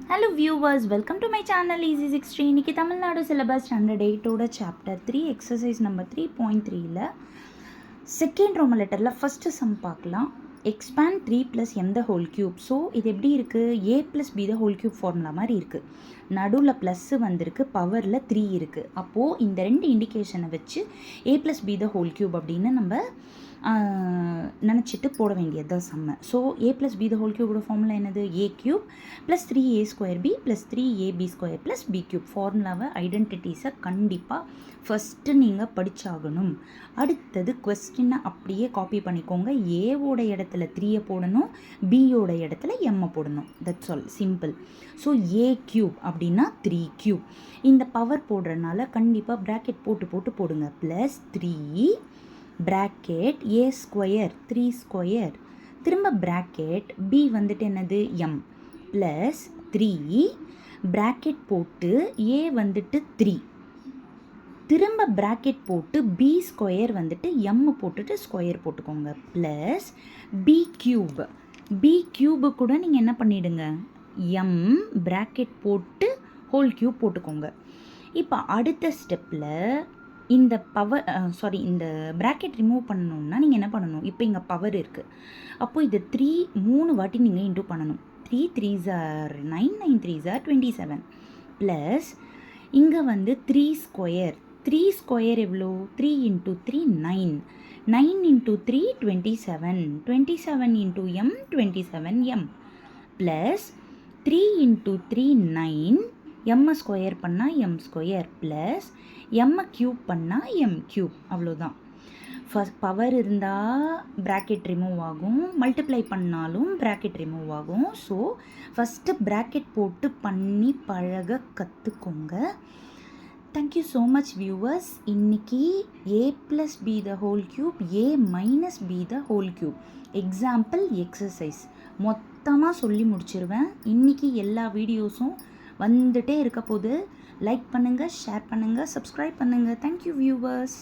Hello viewers, welcome to my channel Easy 16. இன்னைக்கு Tamil Nadu syllabus standard 8ஓட chapter 3 exercise number 3.3ல second roman லெட்டரில் first sum பார்க்கலாம். Expand 3 + m the whole cube. So இது எப்படி இருக்குது, a + b the whole cube formula மாதிரி இருக்குது. நடுவில் ப்ளஸ்ஸு வந்திருக்கு, பவரில் 3 இருக்குது. அப்போது இந்த ரெண்டு இண்டிகேஷனை வச்சு a + b the whole cube அப்படின்னு நம்ம நினச்சிட்டு போட வேண்டியது தான் செம்ம. So a + b the whole கியூபோட ஃபார்முலா என்னது, a³ + 3a² b + 3ab² + b³ ஃபார்முலாவை ஐடென்டிட்டிஸை கண்டிப்பாக ஃபஸ்ட்டு நீங்கள் படித்தாகணும். அடுத்தது கொஸ்டினை அப்படியே காப்பி பண்ணிக்கோங்க. ஏவோட இடத்துல 3 போடணும், பியோட இடத்துல எம்மை போடணும். That's all, simple. So a³ அப்படின்னா 3³ இந்த பவர் போடுறதுனால கண்டிப்பாக ப்ராக்கெட் போட்டு போடுங்க. +3 bracket a² 3² திரும்ப bracket b வந்துட்டு என்னது m +3 bracket போட்டு a வந்துட்டு 3 திரும்ப bracket போட்டு b² வந்துட்டு m போட்டுட்டு ஸ்கொயர் போட்டுக்கோங்க b³ கூட நீங்கள் என்ன பண்ணிடுங்க, m bracket போட்டு ஹோல் கியூப் போட்டுக்கோங்க. இப்போ அடுத்த ஸ்டெப்பில் இந்த இந்த ப்ராக்கெட் ரிமூவ் பண்ணணுன்னா நீங்கள் என்ன பண்ணணும், இப்போ இங்கே பவர் இருக்குது. அப்போது இது 3 வாட்டி நீங்கள் இன்டூ பண்ணணும். 3 3s are 9, 9 3s are 27 plus இங்கே வந்து 3² எவ்வளோ, 3 × 3 9, 9 × 3 27, 27 × m 27m ப்ளஸ் 3 × 3 9, எம்மை ஸ்கொயர் பண்ணால் m² ப்ளஸ் எம்மை க்யூப் பண்ணால் m³. அவ்வளோதான். பவர் இருந்தால் ப்ராக்கெட் ரிமூவ் ஆகும், மல்டிப்ளை பண்ணாலும் ப்ராக்கெட் ரிமூவ் ஆகும். ஸோ ஃபஸ்ட்டு ப்ராக்கெட் போட்டு பண்ணி பழக கற்றுக்கோங்க. Thank you so much viewers. இன்றைக்கி a + b the whole cube, a - b the whole cube example exercise மொத்தமாக சொல்லி முடிச்சிருவேன். இன்றைக்கி எல்லா வீடியோஸும் வந்துட்டே இருக்க போது. லைக் பண்ணுங்கள், ஷேர் பண்ணுங்கள், சப்ஸ்கிரைப் பண்ணுங்கள். Thank you viewers.